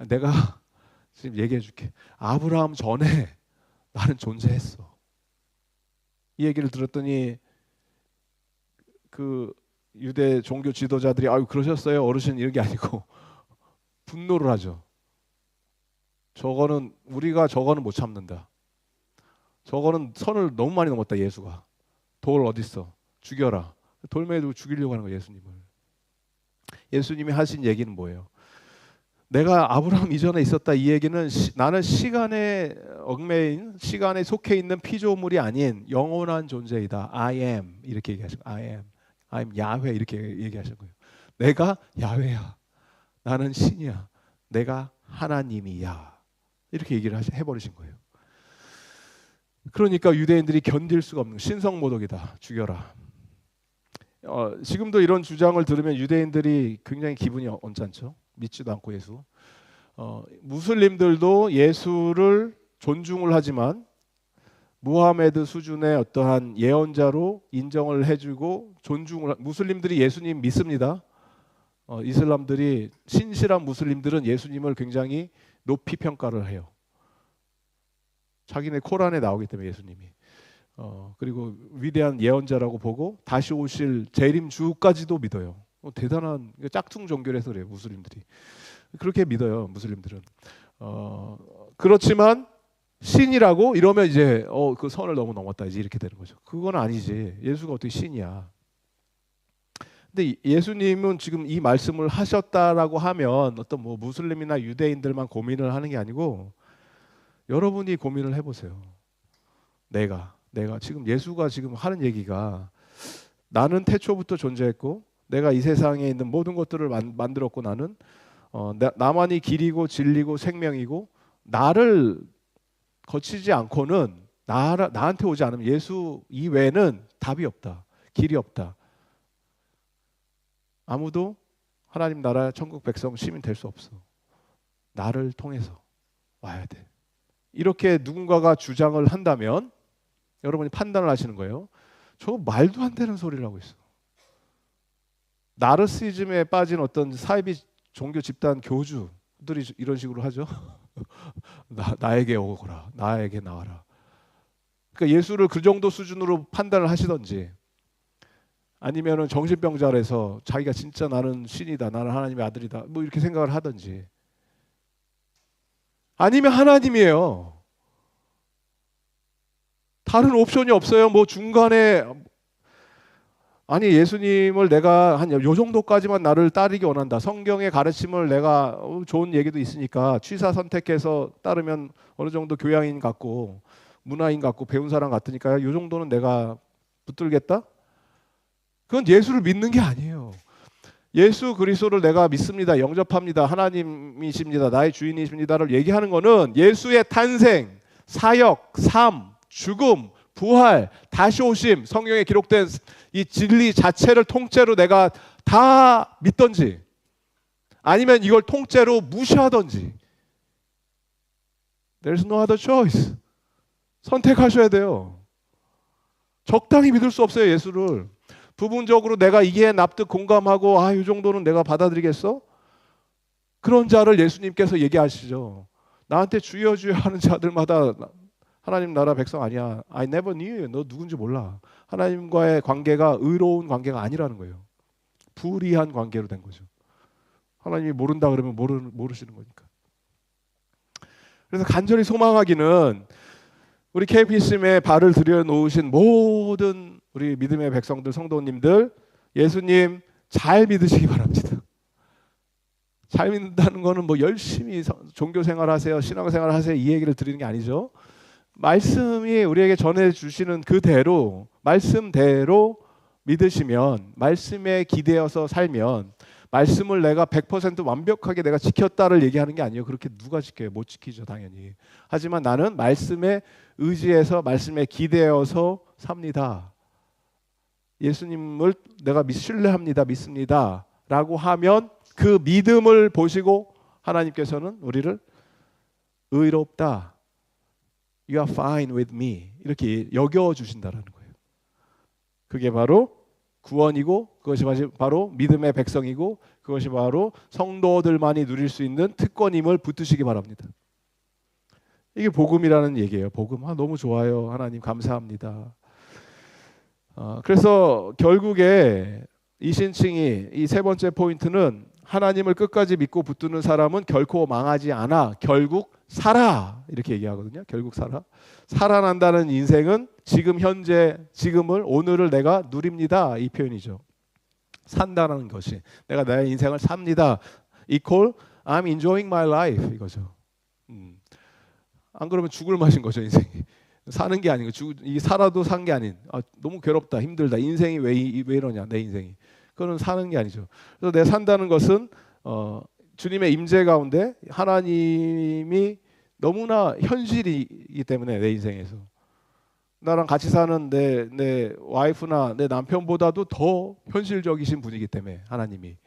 내가 지금 얘기해 줄게. 아브라함 전에 나는 존재했어. 이 얘기를 들었더니 그 유대 종교 지도자들이 아유 그러셨어요 어르신 이런 게 아니고 분노를 하죠. 우리가 저거는 못 참는다. 저거는 선을 너무 많이 넘었다. 예수가 돌 어딨어 죽여라. 돌멩이 들고 죽이려고 하는 거예요. 예수님을. 예수님이 하신 얘기는 뭐예요? 내가 아브라함 이전에 있었다. 이 얘기는 나는 시간에 얽매인 시간에 속해 있는 피조물이 아닌 영원한 존재이다. I am 이렇게 얘기하시고 I'm 야훼 이렇게 얘기하시는 거예요. 내가 야훼야. 나는 신이야. 내가 하나님이야. 이렇게 얘기를 해버리신 거예요. 그러니까 유대인들이 견딜 수가 없는 신성모독이다. 죽여라. 지금도 이런 주장을 들으면 유대인들이 굉장히 기분이 언짢죠. 믿지도 않고 예수. 무슬림들도 예수를 존중을 하지만 무하메드 수준의 어떠한 예언자로 인정을 해주고 존중을 무슬림들이 예수님 믿습니다. 이슬람들이 신실한 무슬림들은 예수님을 굉장히 높이 평가를 해요. 자기네 코란에 나오기 때문에 예수님이 그리고 위대한 예언자라고 보고 다시 오실 재림주까지도 믿어요. 대단한 짝퉁 종교라서 그래요. 무슬림들이 그렇게 믿어요. 무슬림들은 그렇지만 신이라고 이러면 이제 그 선을 너무 넘었다 이제 이렇게 되는 거죠. 그건 아니지. 예수가 어떻게 신이야? 근데 예수님은 지금 이 말씀을 하셨다라고 하면 어떤 뭐 무슬림이나 유대인들만 고민을 하는 게 아니고 여러분이 고민을 해보세요. 내가 지금 예수가 지금 하는 얘기가 나는 태초부터 존재했고 내가 이 세상에 있는 모든 것들을 만들었고 나는 나만이 길이고 진리고 생명이고 나를 거치지 않고는 나한테 오지 않으면 예수 이외에는 답이 없다. 길이 없다. 아무도 하나님 나라 천국 백성 시민 될 수 없어. 나를 통해서 와야 돼. 이렇게 누군가가 주장을 한다면 여러분이 판단을 하시는 거예요. 저 말도 안 되는 소리를 하고 있어. 나르시즘에 빠진 어떤 사이비 종교 집단 교주들이 이런 식으로 하죠. 나에게 오거라. 나에게 나와라. 그러니까 예수를 그 정도 수준으로 판단을 하시던지 아니면은 정신병자라서 자기가 진짜 나는 신이다. 나는 하나님의 아들이다. 뭐 이렇게 생각을 하던지 아니면 하나님이에요. 다른 옵션이 없어요. 뭐 중간에 아니 예수님을 내가 한 요 정도까지만 나를 따르기 원한다. 성경의 가르침을 내가 좋은 얘기도 있으니까 취사 선택해서 따르면 어느 정도 교양인 같고 문화인 같고 배운 사람 같으니까 요 정도는 내가 붙들겠다? 그건 예수를 믿는 게 아니에요. 예수 그리스도를 내가 믿습니다. 영접합니다. 하나님이십니다. 나의 주인이십니다를 얘기하는 거는 예수의 탄생, 사역, 삶, 죽음, 부활, 다시 오심, 성경에 기록된 이 진리 자체를 통째로 내가 다 믿던지 아니면 이걸 통째로 무시하던지 There's no other choice. 선택하셔야 돼요. 적당히 믿을 수 없어요. 예수를. 부분적으로 내가 이게 납득 공감하고 이 정도는 내가 받아들이겠어? 그런 자를 예수님께서 얘기하시죠. 나한테 주여 주여 하는 자들마다 하나님 나라 백성 아니야. I never knew you. 너 누군지 몰라. 하나님과의 관계가 의로운 관계가 아니라는 거예요. 불의한 관계로 된 거죠. 하나님이 모른다 그러면 모르시는 거니까. 그래서 간절히 소망하기는 우리 KPCM에 발을 들여놓으신 모든 우리 믿음의 백성들, 성도님들 예수님 잘 믿으시기 바랍니다. 잘 믿는다는 거는 뭐 열심히 종교생활 하세요, 신앙생활 하세요 이 얘기를 드리는 게 아니죠. 말씀이 우리에게 전해주시는 그대로 말씀대로 믿으시면 말씀에 기대어서 살면 말씀을 내가 100% 완벽하게 내가 지켰다를 얘기하는 게 아니에요. 그렇게 누가 지켜요? 못 지키죠 당연히. 하지만 나는 말씀에 의지해서 말씀에 기대어서 삽니다. 예수님을 내가 신뢰합니다. 믿습니다. 라고 하면 그 믿음을 보시고 하나님께서는 우리를 의롭다. You are fine with me. 이렇게 여겨주신다라는 거예요. 그게 바로 구원이고 그것이 바로 믿음의 백성이고 그것이 바로 성도들만이 누릴 수 있는 특권임을 붙드시기 바랍니다. 이게 복음이라는 얘기예요. 복음. 너무 좋아요. 하나님 감사합니다. 그래서 결국에 이 신칭이 이 세 번째 포인트는 하나님을 끝까지 믿고 붙드는 사람은 결코 망하지 않아. 결국 살아. 이렇게 얘기하거든요. 결국 살아. 살아난다는 인생은 지금 현재 지금을 오늘을 내가 누립니다. 이 표현이죠. 산다는 것이 내가 나의 인생을 삽니다. equal I'm enjoying my life 이거죠. 안 그러면 죽을 맛인 거죠 인생이. 사는 게 아니고 이 살아도 산 게 아닌 너무 괴롭다 힘들다 인생이 왜 이러냐 내 인생이 그거는 사는 게 아니죠. 그래서 내 산다는 것은 주님의 임재 가운데 하나님이 너무나 현실이기 때문에 내 인생에서 나랑 같이 사는 내 와이프나 내 남편보다도 더 현실적이신 분이기 때문에 하나님이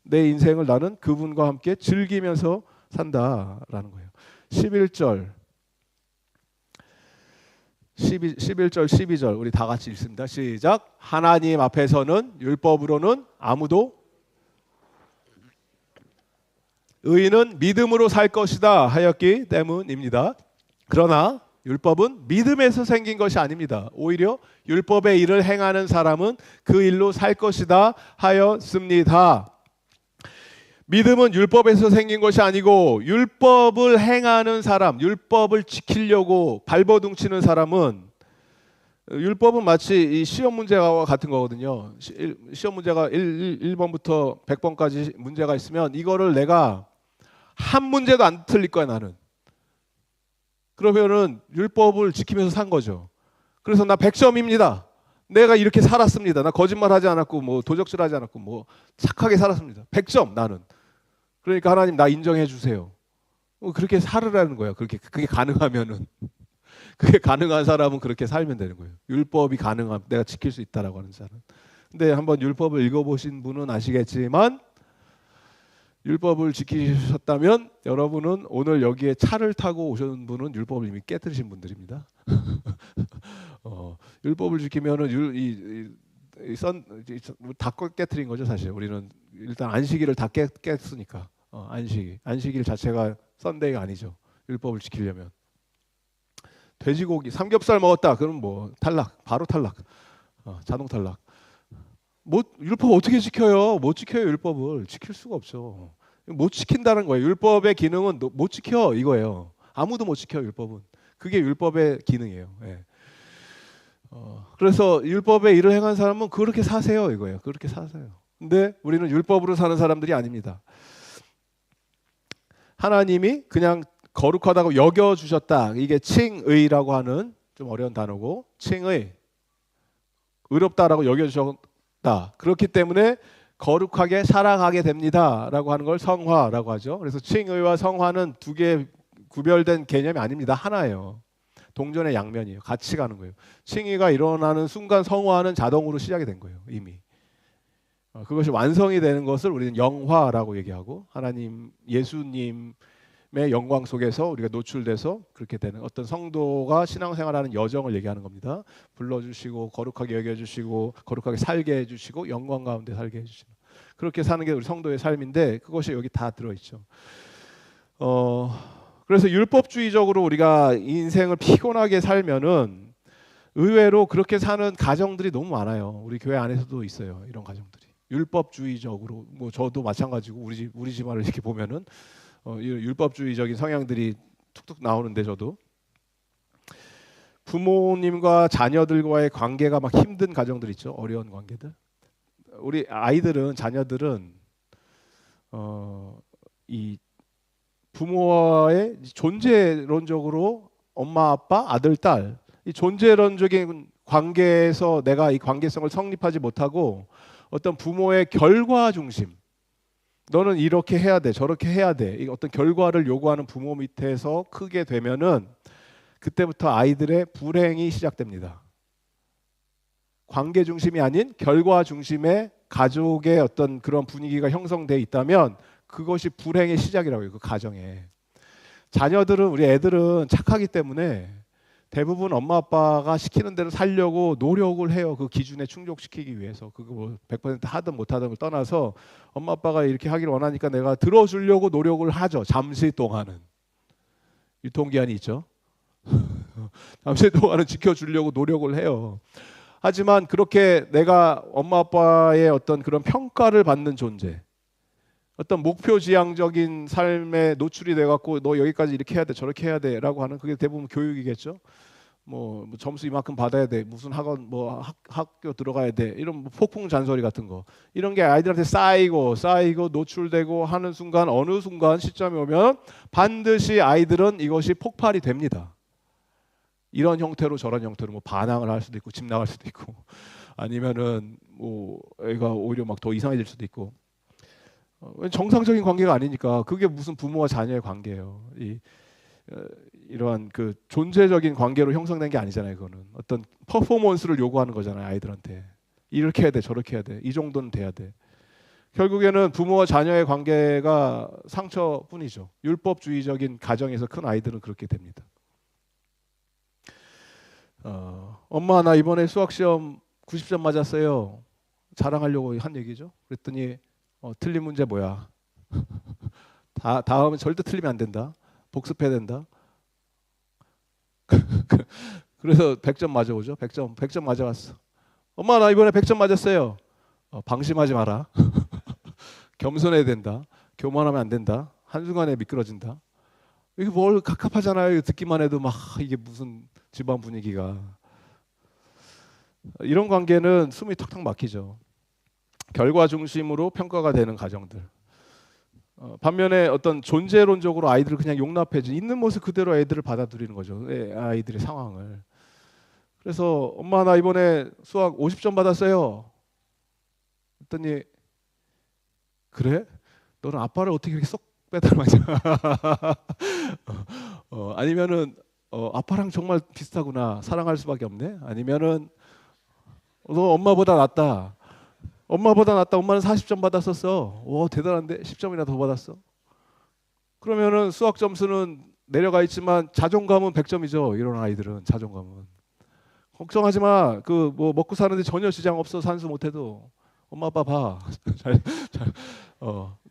내 인생을 나는 그분과 함께 즐기면서 산다라는 거예요. 11절 12절 우리 다 같이 읽습니다. 시작. 하나님 앞에서는 율법으로는 아무도 의인은 믿음으로 살 것이다 하였기 때문입니다. 그러나 율법은 믿음에서 생긴 것이 아닙니다. 오히려 율법의 일을 행하는 사람은 그 일로 살 것이다 하였습니다. 믿음은 율법에서 생긴 것이 아니고 율법을 행하는 사람, 율법을 지키려고 발버둥치는 사람은 율법은 마치 이 시험 문제와 같은 거거든요. 시험 문제가 1번부터 100번까지 문제가 있으면 이거를 내가 한 문제도 안 틀릴 거야 나는. 그러면은 율법을 지키면서 산 거죠. 그래서 나 100점입니다. 내가 이렇게 살았습니다. 나 거짓말하지 않았고 뭐 도적질하지 않았고 뭐 착하게 살았습니다. 100점 나는. 그러니까 하나님 나 인정해 주세요. 그렇게 살으라는 거야. 그게 가능하면은 그게 가능한 사람은 그렇게 살면 되는 거예요. 율법이 가능함 내가 지킬 수 있다라고 하는 사람. 근데 한번 율법을 읽어보신 분은 아시겠지만 율법을 지키셨다면 여러분은 오늘 여기에 차를 타고 오신 분은 율법을 이미 깨뜨리신 분들입니다. 율법을 지키면은 다 깨뜨린 거죠 사실. 우리는 일단 안식일을 다 깼으니까. 안식일 자체가 썬데이가 아니죠. 율법을 지키려면. 돼지고기 삼겹살 먹었다 그러면 뭐 탈락, 바로 탈락, 자동 탈락. 뭐 율법 어떻게 지켜요? 못 지켜요. 율법을 지킬 수가 없죠. 못 지킨다는 거예요. 율법의 기능은 못 지켜 이거예요. 아무도 못 지켜 율법은. 그게 율법의 기능이에요. 예. 그래서 율법에 일을 행한 사람은 그렇게 사세요 이거예요. 그렇게 사세요. 근데 우리는 율법으로 사는 사람들이 아닙니다. 하나님이 그냥 거룩하다고 여겨주셨다. 이게 칭의라고 하는 좀 어려운 단어고, 칭의, 의롭다라고 여겨주셨다. 그렇기 때문에 거룩하게 살아가게 됩니다 라고 하는 걸 성화라고 하죠. 그래서 칭의와 성화는 두 개 구별된 개념이 아닙니다. 하나예요. 동전의 양면이에요. 같이 가는 거예요. 칭의가 일어나는 순간 성화는 자동으로 시작이 된 거예요. 이미. 그것이 완성이 되는 것을 우리는 영화라고 얘기하고, 하나님 예수님의 영광 속에서 우리가 노출돼서 그렇게 되는 어떤 성도가 신앙생활하는 여정을 얘기하는 겁니다. 불러주시고 거룩하게 여겨주시고 거룩하게 살게 해주시고 영광 가운데 살게 해주시는, 그렇게 사는 게 우리 성도의 삶인데 그것이 여기 다 들어있죠. 그래서 율법주의적으로 우리가 인생을 피곤하게 살면은 의외로 그렇게 사는 가정들이 너무 많아요. 우리 교회 안에서도 있어요. 이런 가정들이. 율법주의적으로, 뭐 저도 마찬가지고 우리 집안을 이렇게 보면은 율법주의적인 성향들이 툭툭 나오는데, 저도 부모님과 자녀들과의 관계가 막 힘든 가정들 있죠. 어려운 관계들. 우리 아이들은, 자녀들은 이 부모와의 존재론적으로 엄마, 아빠, 아들, 딸, 이 존재론적인 관계에서 내가 이 관계성을 성립하지 못하고 어떤 부모의 결과 중심, 너는 이렇게 해야 돼, 저렇게 해야 돼, 이 어떤 결과를 요구하는 부모 밑에서 크게 되면은 그때부터 아이들의 불행이 시작됩니다. 관계 중심이 아닌 결과 중심의 가족의 어떤 그런 분위기가 형성돼 있다면 그것이 불행의 시작이라고 해요. 그 가정에. 자녀들은, 우리 애들은 착하기 때문에 대부분 엄마 아빠가 시키는 대로 살려고 노력을 해요. 그 기준에 충족시키기 위해서. 그거 뭐 100% 하든 못하든 을 떠나서 엄마 아빠가 이렇게 하기를 원하니까 내가 들어주려고 노력을 하죠. 잠시 동안은. 유통기한이 있죠. 잠시 동안은 지켜주려고 노력을 해요. 하지만 그렇게 내가 엄마 아빠의 어떤 그런 평가를 받는 존재, 어떤 목표 지향적인 삶에 노출이 돼갖고 너 여기까지 이렇게 해야 돼, 저렇게 해야 돼라고 하는, 그게 대부분 교육이겠죠. 뭐 점수 이만큼 받아야 돼, 무슨 학원 뭐 학교 들어가야 돼, 이런 뭐 폭풍 잔소리 같은 거, 이런 게 아이들한테 쌓이고 노출되고 하는 순간, 어느 순간 시점이 오면 반드시 아이들은 이것이 폭발이 됩니다. 이런 형태로 저런 형태로 뭐 반항을 할 수도 있고 집 나갈 수도 있고 아니면은 뭐 애가 오히려 막 더 이상해질 수도 있고. 정상적인 관계가 아니니까. 그게 무슨 부모와 자녀의 관계예요. 이러한 그 존재적인 관계로 형성된 게 아니잖아요. 그거는 어떤 퍼포먼스를 요구하는 거잖아요. 아이들한테 이렇게 해야 돼, 저렇게 해야 돼, 이 정도는 돼야 돼. 결국에는 부모와 자녀의 관계가 상처뿐이죠. 율법주의적인 가정에서 큰 아이들은 그렇게 됩니다. 엄마 나 이번에 수학시험 90점 맞았어요. 자랑하려고 한 얘기죠. 그랬더니 틀린 문제 뭐야? 다음은 절대 틀리면 안 된다. 복습해야 된다. 그래서 100점 맞아오죠. 100점 맞아왔어. 엄마 나 이번에 100점 맞았어요. 방심하지 마라. 겸손해야 된다. 교만하면 안 된다. 한순간에 미끄러진다. 이게 뭘 갑갑하잖아요. 듣기만 해도 막 이게 무슨 집안 분위기가. 이런 관계는 숨이 턱턱 막히죠. 결과 중심으로 평가가 되는 가정들. 반면에 어떤 존재론적으로 아이들을 그냥 용납해지 있는 모습 그대로 애들을 받아들이는 거죠. 아이들의 상황을. 그래서 엄마 나 이번에 수학 50점 받았어요. 그랬더니 그래? 너는 아빠를 어떻게 이렇게 쏙 빼닮았냐? 아니면은 아빠랑 정말 비슷하구나. 사랑할 수밖에 없네. 아니면은 너 엄마보다 낫다. 엄마보다 낫다. 엄마는 40점 받았었어. 와 대단한데 10점이나 더 받았어. 그러면은 수학 점수는 내려가 있지만 자존감은 100점이죠. 이런 아이들은 자존감은. 걱정하지 마. 그 뭐 먹고 사는데 전혀 지장 없어. 산수 못해도 엄마 아빠 봐.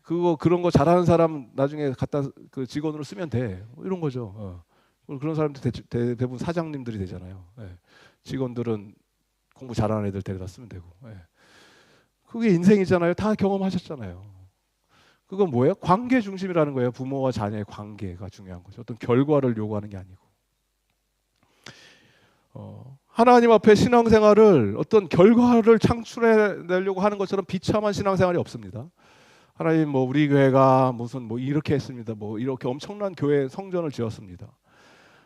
그거 그런 거 잘하는 사람 나중에 갖다 그 직원으로 쓰면 돼. 이런 거죠. 그런 사람들 대부분 사장님들이 되잖아요. 예. 직원들은 공부 잘하는 애들 데려다 쓰면 되고. 예. 그게 인생이잖아요. 다 경험하셨잖아요. 그건 뭐예요? 관계 중심이라는 거예요. 부모와 자녀의 관계가 중요한 거죠. 어떤 결과를 요구하는 게 아니고. 하나님 앞에 신앙생활을 어떤 결과를 창출해내려고 하는 것처럼 비참한 신앙생활이 없습니다. 하나님 뭐 우리 교회가 무슨 뭐 이렇게 했습니다. 뭐 이렇게 엄청난 교회 성전을 지었습니다.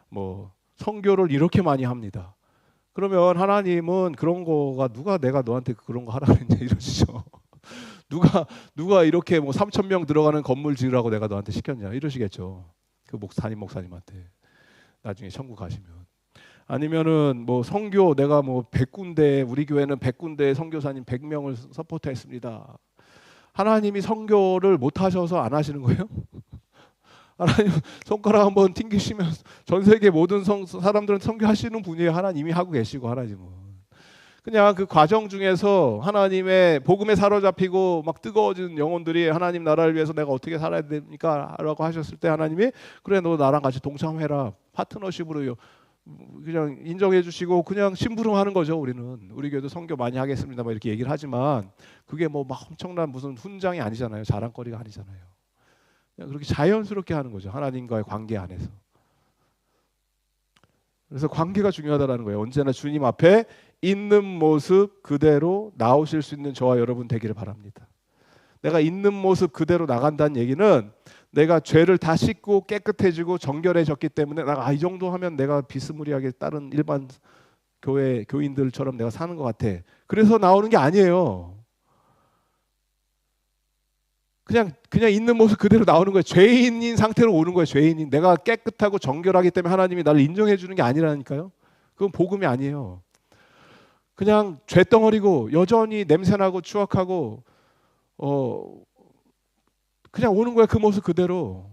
뭐 선교를 이렇게 많이 합니다. 그러면 하나님은 그런 거가 누가 내가 너한테 그런 거 하라 그랬냐 이러시죠. 누가 이렇게 뭐 3천 명 들어가는 건물 지으라고 내가 너한테 시켰냐 이러시겠죠. 그 목사님한테 나중에 천국 가시면. 아니면은 뭐 선교 내가 뭐 100군데 우리 교회는 100군데 선교사님 100명을 서포트했습니다. 하나님이 선교를 못 하셔서 안 하시는 거예요? 하나님 손가락 한번 튕기시면 전 세계 모든 사람들은 선교하시는 분이에요. 하나님이 하고 계시고 하나님은. 그냥 그 과정 중에서 하나님의 복음에 사로잡히고 막 뜨거워진 영혼들이 하나님 나라를 위해서 내가 어떻게 살아야 됩니까? 라고 하셨을 때 하나님이 그래 너 나랑 같이 동참해라. 파트너십으로 그냥 인정해 주시고 그냥 심부름하는 거죠. 우리 교회도 선교 많이 하겠습니다. 막 이렇게 얘기를 하지만 그게 뭐 막 엄청난 무슨 훈장이 아니잖아요. 자랑거리가 아니잖아요. 그냥 그렇게 자연스럽게 하는 거죠. 하나님과의 관계 안에서. 그래서 관계가 중요하다는 거예요. 언제나 주님 앞에 있는 모습 그대로 나오실 수 있는 저와 여러분 되기를 바랍니다. 내가 있는 모습 그대로 나간다는 얘기는 내가 죄를 다 씻고 깨끗해지고 정결해졌기 때문에 이 정도 하면 내가 비스무리하게 다른 일반 교회 교인들처럼 내가 사는 것 같아. 그래서 나오는 게 아니에요. 그냥 있는 모습 그대로 나오는 거예요. 죄인인 상태로 오는 거예요. 죄인인. 내가 깨끗하고 정결하기 때문에 하나님이 나를 인정해 주는 게 아니라니까요. 그건 복음이 아니에요. 그냥 죄덩어리고 여전히 냄새나고 추악하고 그냥 오는 거예요. 그 모습 그대로.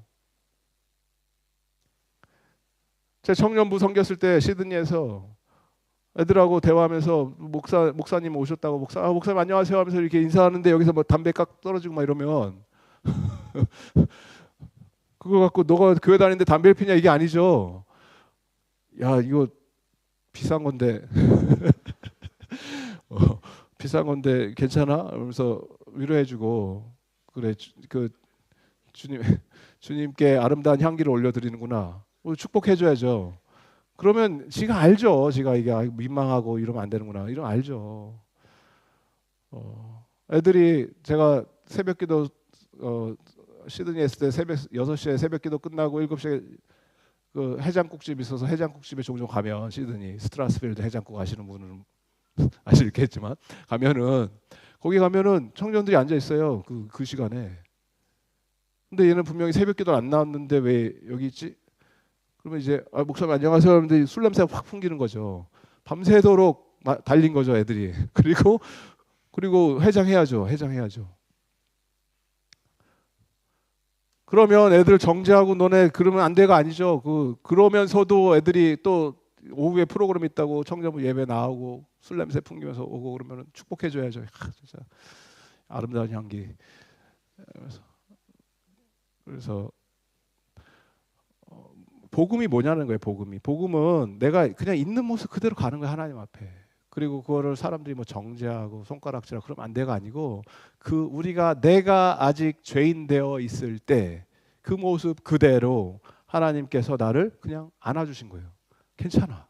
제 청년부 섬겼을 때 시드니에서 애들하고 대화하면서 목사님 오셨다고 목사님 안녕하세요 하면서 이렇게 인사하는데 여기서 뭐 담배 깍 떨어지고 막 이러면 그거 갖고 너가 교회 다니는데 담배를 피냐 이게 아니죠. 야 이거 비싼 건데 비싼 건데 괜찮아? 그러면서 위로해주고 그래 그 주님께 아름다운 향기를 올려드리는구나. 축복해줘야죠. 그러면 지가 알죠. 지가 이게 민망하고 이러면 안 되는구나. 이러면 알죠. 애들이 제가 새벽기도 시드니에 있을 때 새벽 6시에 새벽기도 끝나고 7시에 그 해장국집 있어서 해장국집에 종종 가면 시드니 스트라스필드 해장국 아시는 분은 아시겠지만 가면은 거기 가면은 청년들이 앉아 있어요. 그 시간에. 근데 얘는 분명히 새벽기도 안 나왔는데 왜 여기 있지? 그러면 이제 목사님 안녕하세요 하는데 술 냄새가 확 풍기는 거죠. 밤새도록 달린 거죠 애들이. 그리고 해장해야죠. 그러면 애들 정죄하고 너네 그러면 안 돼가 아니죠. 그러면서도 애들이 또 오후에 프로그램 있다고 청년부 예배 나오고 술 냄새 풍기면서 오고 그러면 축복해줘야죠. 진짜 아름다운 향기. 그래서 복음이 뭐냐는 거예요. 복음은 내가 그냥 있는 모습 그대로 가는 거예요. 하나님 앞에. 그리고 그거를 사람들이 뭐 정죄하고 손가락질하고 그러면 안 돼가 아니고 내가 아직 죄인 되어 있을 때 그 모습 그대로 하나님께서 나를 그냥 안아주신 거예요. 괜찮아.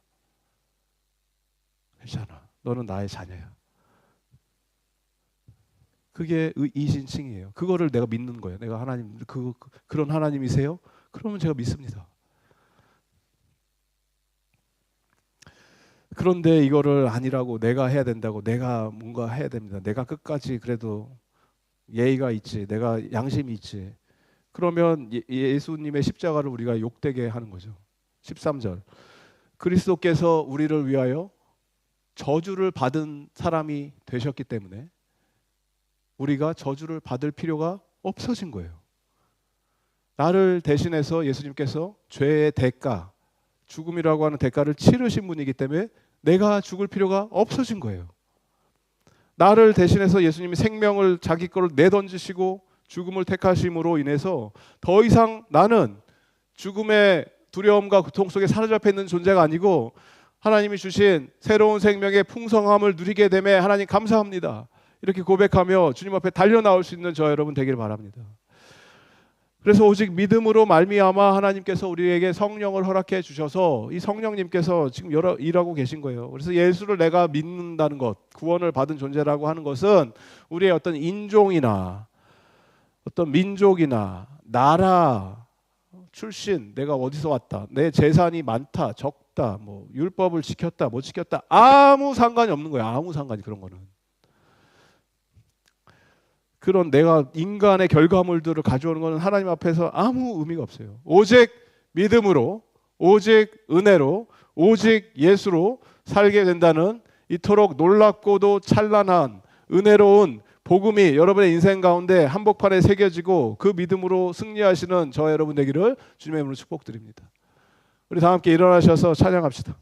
너는 나의 자녀야. 그게 이신칭이에요. 그거를 내가 믿는 거예요. 내가 하나님 그런 하나님이세요? 그러면 제가 믿습니다. 그런데 이거를 아니라고, 내가 해야 된다고, 내가 뭔가 해야 됩니다, 내가 끝까지 그래도 예의가 있지, 내가 양심이 있지. 그러면 예수님의 십자가를 우리가 욕되게 하는 거죠. 13절. 그리스도께서 우리를 위하여 저주를 받은 사람이 되셨기 때문에 우리가 저주를 받을 필요가 없어진 거예요. 나를 대신해서 예수님께서 죄의 대가, 죽음이라고 하는 대가를 치르신 분이기 때문에 내가 죽을 필요가 없어진 거예요. 나를 대신해서 예수님이 생명을 자기 거를 내던지시고 죽음을 택하심으로 인해서 더 이상 나는 죽음의 두려움과 고통 속에 사로잡혀 있는 존재가 아니고 하나님이 주신 새로운 생명의 풍성함을 누리게 됨에 하나님 감사합니다, 이렇게 고백하며 주님 앞에 달려 나올 수 있는 저 여러분 되기를 바랍니다. 그래서 오직 믿음으로 말미암아 하나님께서 우리에게 성령을 허락해 주셔서 이 성령님께서 지금 일하고 계신 거예요. 그래서 예수를 내가 믿는다는 것, 구원을 받은 존재라고 하는 것은 우리의 어떤 인종이나 어떤 민족이나 나라 출신, 내가 어디서 왔다, 내 재산이 많다 적다, 뭐 율법을 지켰다 못 지켰다, 아무 상관이 없는 거예요. 아무 상관이, 그런 거는. 그런 내가 인간의 결과물들을 가져오는 것은 하나님 앞에서 아무 의미가 없어요. 오직 믿음으로, 오직 은혜로, 오직 예수로 살게 된다는 이토록 놀랍고도 찬란한 은혜로운 복음이 여러분의 인생 가운데 한복판에 새겨지고 그 믿음으로 승리하시는 저 여러분 되기를 주님의 이름으로 축복드립니다. 우리 다 함께 일어나셔서 찬양합시다.